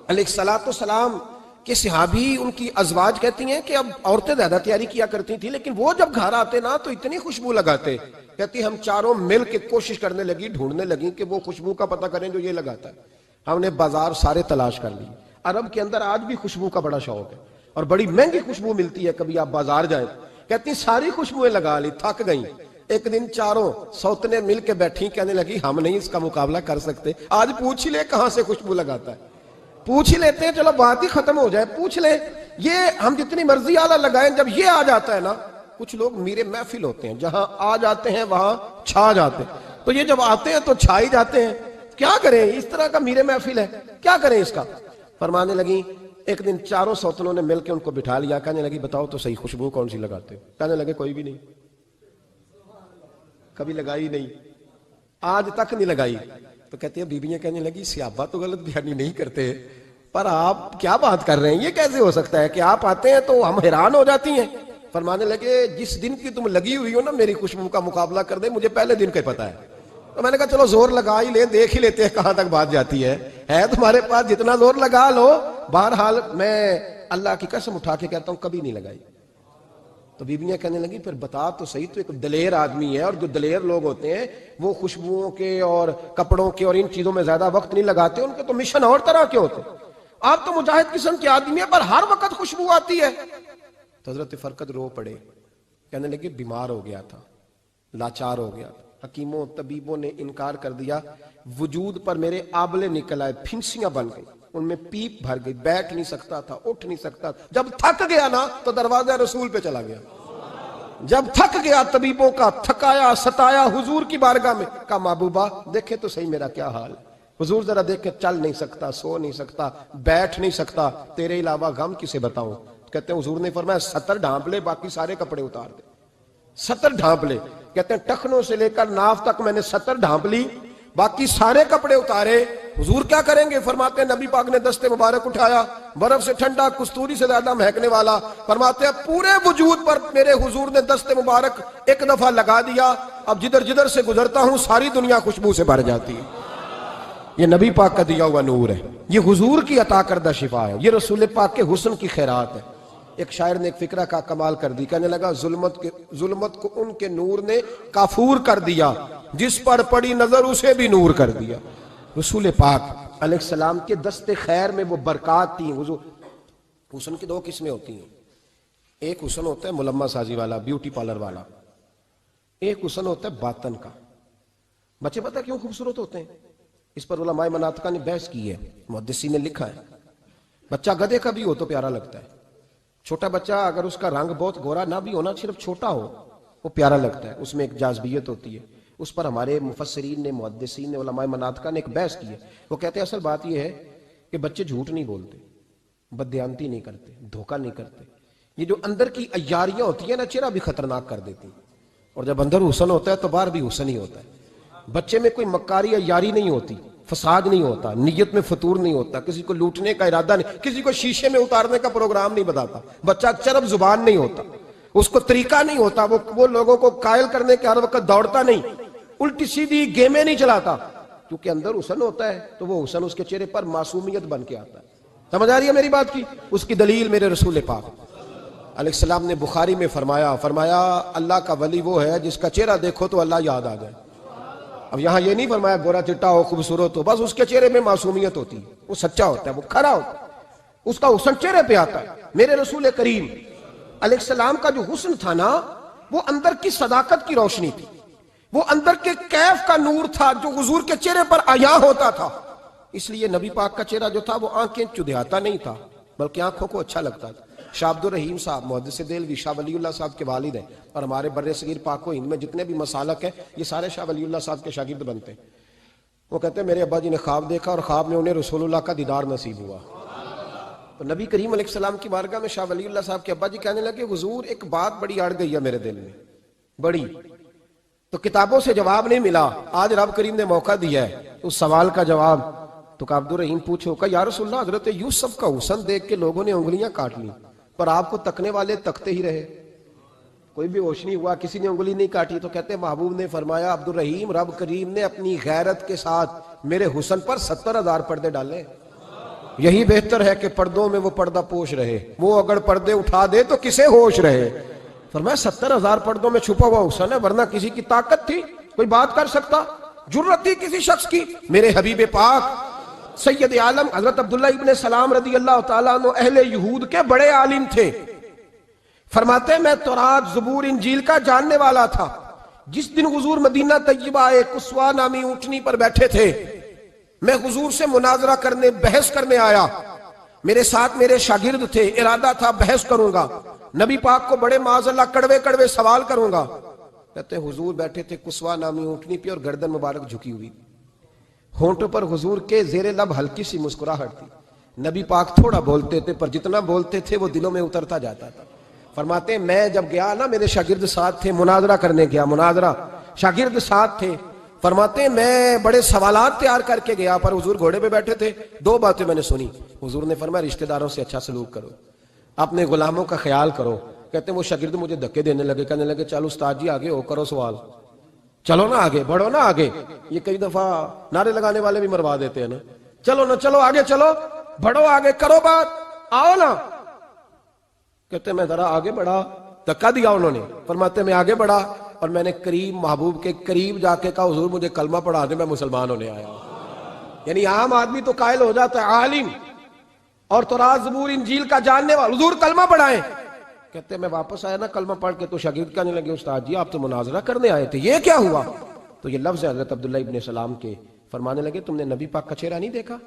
علیہ السلام کہ صحابی ان کی ازواج کہتی ہیں کہ اب عورتیں زیادہ تیاری کیا کرتی تھی لیکن وہ جب گھر آتے نا تو اتنی خوشبو لگاتے. کہتی ہم چاروں مل کے کوشش کرنے لگی، ڈھونڈنے لگی کہ وہ خوشبو کا پتہ کریں جو یہ لگاتا ہے. ہم نے بازار سارے تلاش کر لی. عرب کے اندر آج بھی خوشبو کا بڑا شوق ہے اور بڑی مہنگی خوشبو ملتی ہے. کبھی آپ بازار جائیں، کہتی ساری خوشبوئیں لگا لی، تھک گئیں. ایک دن چاروں سوتنے مل کے بیٹھی، کہنے لگی ہم نہیں اس کا مقابلہ کر سکتے، آج پوچھ ہی لے کہاں سے خوشبو لگاتا ہے. پوچھ ہی لیتے ہیں، چلو بات ہی ختم ہو جائے، پوچھ لیں. یہ ہم جتنی مرضی اعلیٰ لگائیں، جب یہ آ جاتا ہے نا، کچھ لوگ میرے محفل ہوتے ہیں، جہاں آ جاتے ہیں وہاں چھا جاتے ہیں. تو یہ جب آتے ہیں تو چھا ہی جاتے ہیں. کیا کریں، اس طرح کا میرے محفل ہے، کیا کریں اس کا. فرمانے لگی ایک دن چاروں سوتنوں نے مل کے ان کو بٹھا لیا. کہنے لگی بتاؤ تو صحیح خوشبو کون سی لگاتے ہو؟ کہنے لگے کوئی بھی نہیں، کبھی لگائی نہیں، آج تک نہیں لگائی. تو کہتے ہیں بیویاں کہنے لگی صحابہ تو غلط بیانی نہیں کرتے، پر آپ کیا بات کر رہے ہیں، یہ کیسے ہو سکتا ہے کہ آپ آتے ہیں تو ہم حیران ہو جاتی ہیں. فرمانے لگے جس دن کی تم لگی ہوئی ہو نا میری خوشبو کا مقابلہ کر دے، مجھے پہلے دن کا پتہ ہے. تو میں نے کہا چلو زور لگا ہی لیں، دیکھ ہی لیتے ہیں کہاں تک بات جاتی ہے تمہارے پاس جتنا زور لگا لو. بہرحال میں اللہ کی قسم اٹھا کے کہتا ہوں کبھی نہیں لگائی. تو بیویاں کہنے لگی پھر بتا تو صحیح، تو ایک دلیر آدمی ہے، اور جو دلیر لوگ ہوتے ہیں وہ خوشبوؤں کے اور کپڑوں کے اور ان چیزوں میں زیادہ وقت نہیں لگاتے، ان کے تو مشن اور طرح کے ہوتے. آپ تو مجاہد قسم کے آدمی ہیں پر ہر وقت خوشبو آتی ہے. تو حضرت فرقد رو پڑے، کہنے لگے بیمار ہو گیا تھا، لاچار ہو گیا. حکیموں طبیبوں نے انکار کر دیا. وجود پر میرے آبلے نکل آئے، پھنسیاں بن گئی، ان میں پیپ بھر گئی، بیٹھ نہیں سکتا تھا، اٹھ نہیں سکتا. جب تھک گیا نا تو دروازہ رسول پہ چلا گیا. جب تھک گیا طبیبوں کا تھکایا ستایا حضور کی بارگاہ میں، کہا محبوبہ دیکھے تو صحیح میرا کیا حال. حضور ذرا دیکھ کے، چل نہیں سکتا، سو نہیں سکتا، بیٹھ نہیں سکتا، تیرے علاوہ غم کسے بتاؤں. کہتے ہیں حضور نے فرمایا 70 ڈھانپ لے، باقی سارے کپڑے اتار دے. 70 ڈھانپ لے. کہتے ہیں ٹخنوں سے لے کر ناف تک میں نے 70 ڈھانپ لی، باقی سارے کپڑے اتارے. حضور کیا کریں گے؟ فرماتے ہیں نبی پاک نے دست مبارک اٹھایا، برف سے ٹھنڈا، کستوری سے زیادہ مہکنے والا. فرماتے ہیں پورے وجود پر میرے حضور نے دست مبارک ایک دفعہ لگا دیا، اب جدھر جدھر سے گزرتا ہوں ساری دنیا خوشبو سے بھر جاتی ہے. یہ نبی پاک کا دیا ہوا نور ہے، یہ حضور کی عطا کردہ شفا ہے، یہ رسول پاک کے حسن کی خیرات ہے. ایک شاعر نے ایک فکرہ کا کمال کر دی، کہنے لگا ظلمت کو ان کے نور نے کافور کر دیا، جس پر پڑی نظر اسے بھی نور کر دیا۔ رسول پاک علیہ السلام کے دست خیر میں وہ برکات تھیں۔ حسن کی دو قسمیں ہوتی ہیں، ایک حسن ہوتا ہے ملمہ سازی والا، بیوٹی پارلر والا، ایک حسن ہوتا ہے باطن کا۔ بچے پتہ کیوں خوبصورت ہوتے ہیں؟ اس پر علماء مناطق نے بحث کی ہے، محدثین نے لکھا ہے۔ بچہ گدھے کا بھی ہو تو پیارا لگتا ہے، چھوٹا بچہ اگر اس کا رنگ بہت گورا نہ بھی ہونا، صرف چھوٹا ہو، وہ پیارا لگتا ہے، اس میں ایک جاذبیت ہوتی ہے۔ اس پر ہمارے مفسرین نے، محدثین نے، علماء مناطق نے ایک بحث کی ہے۔ وہ کہتے ہیں اصل بات یہ ہے کہ بچے جھوٹ نہیں بولتے، بددیانتی نہیں کرتے، دھوکہ نہیں کرتے۔ یہ جو اندر کی عیاریاں ہوتی ہیں نا، چہرہ بھی خطرناک کر دیتی ہیں، اور جب اندر حسن ہوتا ہے تو باہر بھی حسن ہی ہوتا ہے۔ بچے میں کوئی مکاری عیاری نہیں ہوتی، فساد نہیں ہوتا، نیت میں فطور نہیں ہوتا، کسی کو لوٹنے کا ارادہ نہیں، کسی کو شیشے میں اتارنے کا پروگرام نہیں بتاتا۔ بچہ چرب زبان نہیں ہوتا، اس کو طریقہ نہیں ہوتا، وہ لوگوں کو قائل کرنے کے ہر وقت دوڑتا نہیں، الٹی سیدھی گیمیں نہیں چلاتا، کیونکہ اندر حسن ہوتا ہے تو وہ حسن اس کے چہرے پر معصومیت بن کے آتا ہے۔ سمجھ آ رہی ہے میری بات کی؟ اس کی دلیل میرے رسول پاک علیہ السلام نے بخاری میں فرمایا اللہ کا ولی وہ ہے جس کا چہرہ دیکھو تو اللہ یاد آ جائے۔ اب یہاں یہ نہیں فرمایا گورا چٹا ہو، خوبصورت ہو، بس اس کے چہرے میں معصومیت ہوتی ہے، وہ سچا ہوتا ہے، وہ کھرا ہوتا ہے، اس کا حسن چہرے پہ آتا ہے۔ میرے رسول کریم علیہ السلام کا جو حسن تھا نا، وہ اندر کی صداقت کی روشنی تھی، وہ اندر کے کیف کا نور تھا جو حضور کے چہرے پر عیاں ہوتا تھا۔ اس لیے نبی پاک کا چہرہ جو تھا وہ آنکھیں چدھیاتا نہیں تھا، بلکہ آنکھوں کو اچھا لگتا تھا۔ شاہ عبد الرحیم صاحب محدث دہلوی شاہ ولی اللہ صاحب کے والد ہیں، اور ہمارے بر صغیر پاک و ہند میں جتنے بھی مسالک ہیں یہ سارے شاہ ولی اللہ صاحب کے شاگرد بنتے ہیں۔ وہ کہتے ہیں میرے ابا جی نے خواب دیکھا اور خواب میں انہیں رسول اللہ کا دیدار نصیب ہوا۔ تو نبی کریم علیہ السلام کی بارگاہ میں شاہ ولی اللہ صاحب کے ابا جی کہنے لگے حضور ایک بات بڑی اڑ گئی ہے میرے دل میں، بڑی، تو کتابوں سے جواب نہیں ملا، آج رب کریم نے موقع دیا ہے اس سوال کا جواب۔ تو عبد الرحیم پوچھو کہ یا رسول اللہ حضرت یوسف کا حسن دیکھ کے لوگوں نے انگلیاں کاٹ لی، پر آپ کو تکنے والے تکتے ہی رہے، کوئی بھی ہوش نہیں ہوا، کسی نے انگلی نہیں کاٹی۔ تو کہتے ہیں محبوب نے فرمایا عبد الرحیم رب کریم نے اپنی غیرت کے ساتھ میرے حسن پر 70,000 پردے ڈالے، یہی بہتر ہے کہ پردوں میں وہ پردہ پوش رہے، وہ اگر پردے اٹھا دے تو کسے ہوش رہے۔ فرمایا 70,000 پردوں میں چھپا ہوا حسن ہے، ورنہ کسی کی طاقت تھی کوئی بات کر سکتا، جرت تھی کسی شخص کی؟ میرے حبیب پاک سید عالم حضرت عبداللہ ابن سلام رضی اللہ تعالیٰ عنہ اہل یہود کے بڑے عالم تھے۔ فرماتے ہیں میں تورات زبور انجیل کا جاننے والا تھا۔ جس دن حضور مدینہ طیبہ ایک قصوہ نامی اونٹنی پر بیٹھے تھے، میں حضور سے مناظرہ کرنے، بحث کرنے آیا، میرے ساتھ میرے شاگرد تھے، ارادہ تھا بحث کروں گا، نبی پاک کو بڑے معاذ اللہ کڑوے کڑوے سوال کروں گا۔ کہتے ہیں حضور بیٹھے تھے قصوہ نامی اونٹنی پہ اور گردن مبارک جھکی ہوئی، ہونٹوں پر حضور کے زیر لب ہلکی سی مسکراہٹ تھی۔ نبی پاک تھوڑا بولتے تھے پر جتنا بولتے تھے وہ دلوں میں اترتا جاتا تھا۔ فرماتے ہیں میں جب گیا نا، میرے شاگرد ساتھ تھے، مناظرہ کرنے گیا، مناظرہ، شاگرد ساتھ تھے۔ فرماتے ہیں میں بڑے سوالات تیار کر کے گیا، پر حضور گھوڑے پہ بیٹھے تھے۔ دو باتیں میں نے سنی، حضور نے فرمایا رشتہ داروں سے اچھا سلوک کرو، اپنے غلاموں کا خیال کرو۔ کہتے ہیں وہ شاگرد مجھے دھکے دینے لگے، کہنے لگے چلو استاد جی آگے ہو، کرو سوال، چلو نا آگے بڑھو نا آگے۔ یہ کئی دفعہ نعرے لگانے والے بھی مروا دیتے ہیں نا، چلو نا چلو آگے، چلو بڑھو آگے، کرو بات، آؤ نا۔ کہتے ہیں میں ذرا آگے بڑھا، دھکا دیا انہوں نے۔ فرماتے ہیں میں آگے بڑھا اور میں نے کریم محبوب کے قریب جا کے کہا حضور مجھے کلمہ پڑھا دے، میں مسلمان ہونے آیا ہوں۔ یعنی عام آدمی تو قائل ہو جاتا ہے عالم اور تورات زبور انجیل کا جاننے والا، حضور کلمہ پڑھائیں۔ کہتے ہیں میں واپس آیا نا کلمہ پڑھ کے، تو شاگرد کہنے لگے استاد جی آپ تو مناظرہ کرنے آئے تھے، یہ کیا ہوا؟ تو یہ لفظ ہے حضرت عبداللہ ابن سلام کے، فرمانے لگے تم نے نبی پاک کا چہرہ نہیں دیکھا،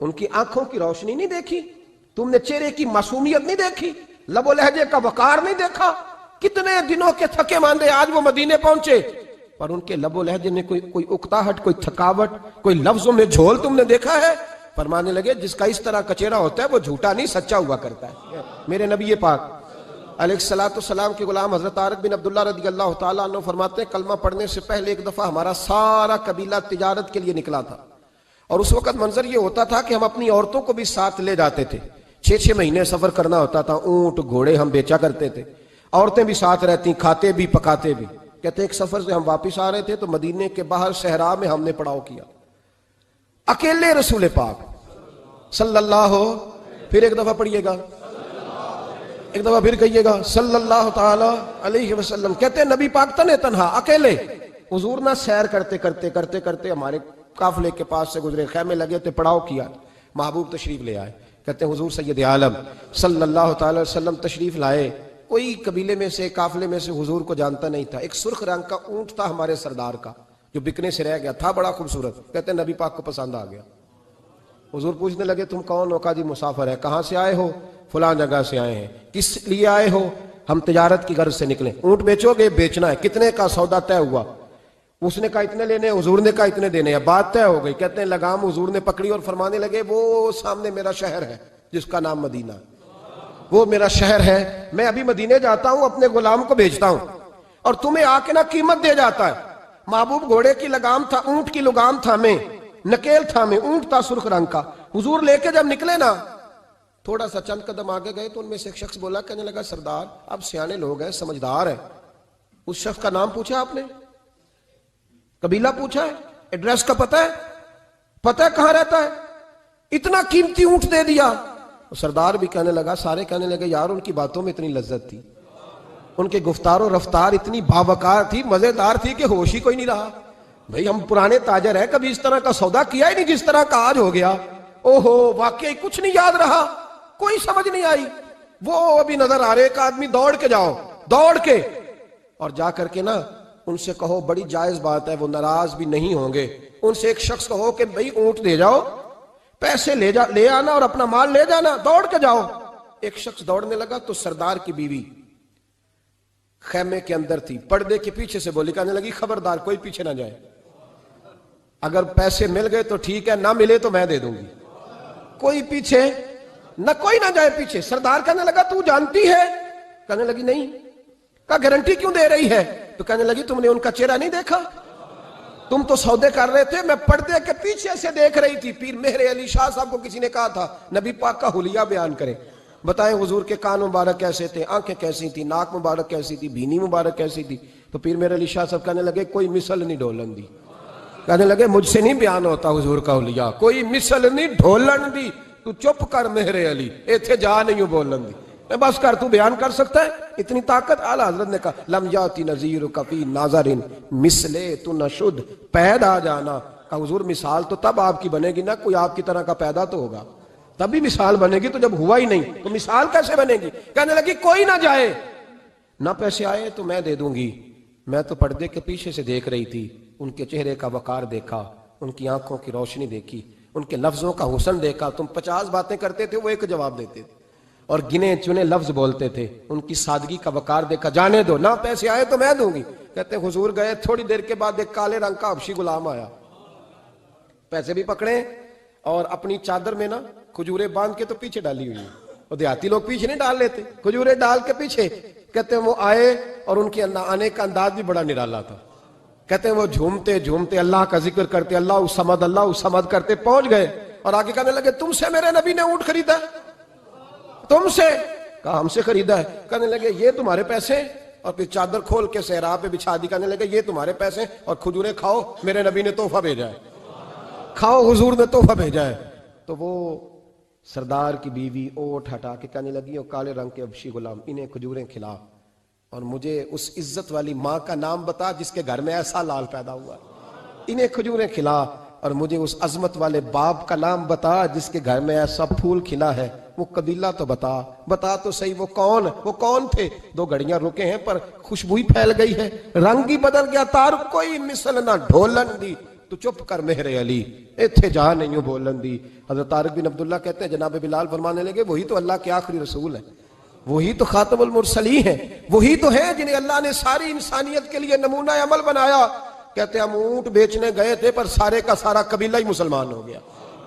ان کی آنکھوں کی روشنی نہیں دیکھی، تم نے چہرے کی معصومیت نہیں دیکھی، لب و لہجے کا وقار نہیں دیکھا؟ کتنے دنوں کے تھکے ماندے آج وہ مدینے پہنچے، پر ان کے لب و لہجے میں کوئی اکتاہٹ، کوئی تھکاوٹ، کوئی لفظوں میں جھول تم نے دیکھا ہے؟ فرمانے لگے جس کا اس طرح کا چہرہ ہوتا ہے وہ جھوٹا نہیں سچا ہوا کرتا ہے۔ میرے نبی پاک علیہ السلام کے غلام حضرت طارق بن عبداللہ رضی اللہ تعالیٰ عنہ فرماتے ہیں کلمہ پڑھنے سے پہلے ایک دفعہ ہمارا سارا قبیلہ تجارت کے لیے نکلا تھا، اور اس وقت منظر یہ ہوتا تھا کہ ہم اپنی عورتوں کو بھی ساتھ لے جاتے تھے، 6 مہینے سفر کرنا ہوتا تھا، اونٹ گھوڑے ہم بیچا کرتے تھے، عورتیں بھی ساتھ رہتی، کھاتے بھی پکاتے بھی۔ کہتے ہیں ایک سفر سے ہم واپس آ رہے تھے تو مدینے کے باہر صحرا میں ہم نے پڑاؤ کیا، اکیلے رسول پاک صلی اللہ ہو، پھر ایک دفعہ پڑھیے گا، ایک دفعہ پھر کہیے گا صلی اللہ تعالی علیہ وسلم. کہتے ہیں نبی پاک تنے تنہا اکیلے حضور نہ سیر کرتے کرتے کرتے کرتے ہمارے قافلے کے پاس سے گزرے, خیمے لگے تھے, پڑاؤ کیا, محبوب تشریف لے آئے. کہتے ہیں حضور سید عالم صلی اللہ تعالی وسلم تشریف لائے. کوئی قبیلے میں سے, قافلے میں سے حضور کو جانتا نہیں تھا. ایک سرخ رنگ کا اونٹ تھا ہمارے سردار کا جو بکنے سے رہ گیا تھا, بڑا خوبصورت. کہتے ہیں نبی پاک کو پسند آ گیا. حضور پوچھنے لگے تم کون ہو؟ کہا جی مسافر ہے. کہاں سے آئے ہو؟ فلاں جگہ سے آئے ہیں. کس لیے آئے ہو؟ ہم تجارت کی غرض سے نکلے. اونٹ بیچو گے؟ بیچنا ہے. کتنے کا سودا طے ہوا؟ اس نے کہا اتنے لینے, حضور نے کہا اتنے دینے ہیں. بات طے ہو گئی. کہتے ہیں لگام حضور نے پکڑی اور فرمانے لگے وہ سامنے میرا شہر ہے جس کا نام مدینہ, وہ میرا شہر ہے. میں ابھی مدینے جاتا ہوں, اپنے غلام کو بھیجتا ہوں اور تمہیں آ کے نہ قیمت دے جاتا ہے. محبوب گھوڑے کی لگام تھا, اونٹ کی لگام تھا, میں نکیل تھا, میں اونٹ تھا سرخ رنگ کا. حضور لے کے جب نکلے نا, تھوڑا سا چند قدم آگے گئے تو ان میں سے ایک شخص بولا, کہنے لگا سردار آپ سیانے لوگ ہیں, سمجھدار ہیں. اس شخص کا نام پوچھا آپ نے, قبیلہ پوچھا ہے, ایڈریس کا پتہ ہے, پتہ ہے کہاں رہتا ہے, اتنا قیمتی اونٹ دے دیا. سردار بھی کہنے لگا, سارے کہنے لگے یار ان کی باتوں میں اتنی لذت تھی, ان کے گفتار و رفتار اتنی باوقار تھی, مزیدار تھی کہ ہوش ہی کوئی نہیں رہا. بھئی ہم پرانے تاجر ہیں, کبھی اس طرح کا سودا کیا ہی نہیں جس طرح کا آج ہو گیا. اوہو واقعی کچھ نہیں یاد رہا, کوئی سمجھ نہیں آئی. وہ ابھی نظر آ رہے, ایک آدمی دوڑ کے جاؤ, دوڑ کے اور جا کر کے نا ان سے کہو, بڑی جائز بات ہے, وہ ناراض بھی نہیں ہوں گے. ان سے ایک شخص کہو کہ بھئی اونٹ دے جاؤ, پیسے لے آنا اور اپنا مال لے جانا, دوڑ کے جاؤ. ایک شخص دوڑنے لگا تو سردار کی بیوی خیمے کے اندر تھی, پردے کے پیچھے سے بولی, کہنے لگی خبردار کوئی پیچھے نہ جائے, اگر پیسے مل گئے تو ٹھیک ہے, نہ ملے تو میں دے دوں گی, کوئی پیچھے نہ, کوئی نہ جائے پیچھے. سردار کہنے لگا تو جانتی ہے؟ کہنے لگی نہیں. کہا گارنٹی کیوں دے رہی ہے؟ تو کہنے لگی تم نے ان کا چہرہ نہیں دیکھا, تم تو سودے کر رہے تھے, میں پردے کے پیچھے سے دیکھ رہی تھی. پیر مہر علی شاہ صاحب کو کسی نے کہا تھا نبی پاک کا حلیہ بیان کریں, بتائیں حضور کے کان مبارک کیسے تھے, آنکھیں کیسی تھی, ناک مبارک کیسی تھی, بینی مبارک کیسی تھی. تو پیر مہر علی شاہ صاحب کہنے لگے کوئی مثل نہیں ڈھولن دی. کہنے لگے مجھ سے نہیں بیان ہوتا حضور کا حلیہ, کوئی مثل نہیں ڈھولن دی. تو چپ کر مہر علی, ایتھے جا نہیں ہوں بولن دی, بس کر, تو بیان کر سکتا ہے اتنی طاقت. اعلیٰ حضرت نے کہا لم یاتی نذیر کفی ناظرین مثلے تو نشد, پیدا جانا. کہا حضور مثال تو تب آپ کی بنے گی نا, کوئی آپ کی طرح کا پیدا تو ہوگا, تبھی مثال بنے گی, تو جب ہوا ہی نہیں تو مثال کیسے بنے گی. کہنے لگی کوئی نہ جائے, نہ پیسے آئے تو میں دے دوں گی. میں تو پردے کے پیچھے سے دیکھ رہی تھی, ان کے چہرے کا وقار دیکھا, ان کی آنکھوں کی روشنی دیکھی, ان کے لفظوں کا حسن دیکھا. تم 50 باتیں کرتے تھے, وہ ایک جواب دیتے تھے, اور گنے چنے لفظ بولتے تھے. ان کی سادگی کا وقار دیکھا, جانے دو, نہ پیسے آئے تو میں دوں گی. کہتے ہیں حضور گئے, تھوڑی دیر کے بعد ایک کالے رنگ کا حبشی غلام آیا, پیسے بھی پکڑے اور اپنی چادر میں نا کھجورے باندھ کے تو پیچھے ڈالی ہوئی, اور دیہاتی لوگ پیچھے نہیں ڈال لیتے, کھجورے ڈال کے پیچھے. کہتے ہیں وہ آئے اور ان کے آنے کا انداز بھی بڑا نرالا تھا. کہتے ہیں وہ جھومتے جھومتے اللہ کا ذکر کرتے, اللہ الصمد کرتے پہنچ گئے, اور آگے کہنے لگے تم سے میرے نبی نے اونٹ خریدا ہے؟ تم سے؟ کہا ہم سے خریدا ہے. کہنے لگے یہ تمہارے پیسے, اور پھر چادر کھول کے صحرا پہ بچھا دی. کہنے لگے یہ تمہارے پیسے, اور کھجورے کھاؤ, میرے نبی نے تحفہ بھیجا ہے, کھاؤ حضور نے تحفہ بھیجا ہے. تو وہ سردار کی بیوی اوٹ ہٹا کے کہنے لگی, اور کالے رنگ کے حبشی غلام, انہیں کھجوریں کھلا, اور مجھے اس عزت والی ماں کا نام بتا جس کے گھر میں ایسا لال پیدا ہوا. انہیں کھجوریں کھلا, اور مجھے اس عظمت والے باپ کا نام بتا جس کے گھر میں ایسا پھول کھلا ہے. وہ قبیلہ تو بتا تو صحیح, وہ کون تھے. 2 گھڑیاں رکے ہیں پر خوشبو ہی پھیل گئی ہے, رنگ ہی بدل گیا, تار کوئی مثل نہ ڈھولن دی. تو چپ کر مہر علی, ایتھے جا نہیں ہوں بولن دی. حضرت طارق بن عبداللہ کہتے ہیں جناب بلال فرمانے لگے وہی تو اللہ کے آخری رسول ہیں, وہی تو خاتم المرسلین ہیں, وہی تو ہیں جنہیں اللہ نے ساری انسانیت کے لیے نمونہ عمل بنایا. کہتے ہیں ہم اونٹ بیچنے گئے تھے پر سارے کا سارا قبیلہ ہی مسلمان ہو گیا.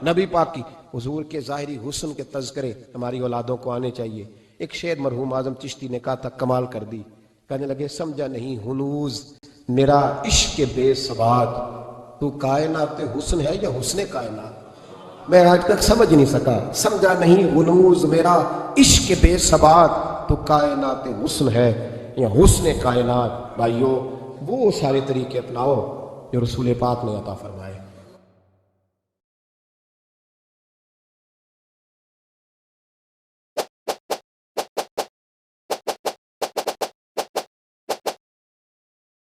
نبی پاک کی حضور کے ظاہری حسن کے تذکرے ہماری اولادوں کو آنے چاہیے. ایک شعر مرحوم اعظم چشتی نے کہا تھا, کمال کر دی. کہنے لگے سمجھا نہیں ہنوز میرا عشق بے ثبات, تو کائنات حسن ہے یا حسن کائنات؟ میں آج تک سمجھ نہیں سکا. سمجھا نہیں ہنوز میرا عشق بے ثبات, تو کائنات حسن ہے یا حسن کائنات. بھائیو وہ سارے طریقے اپناؤ جو رسول پاک نے عطا فرمائے.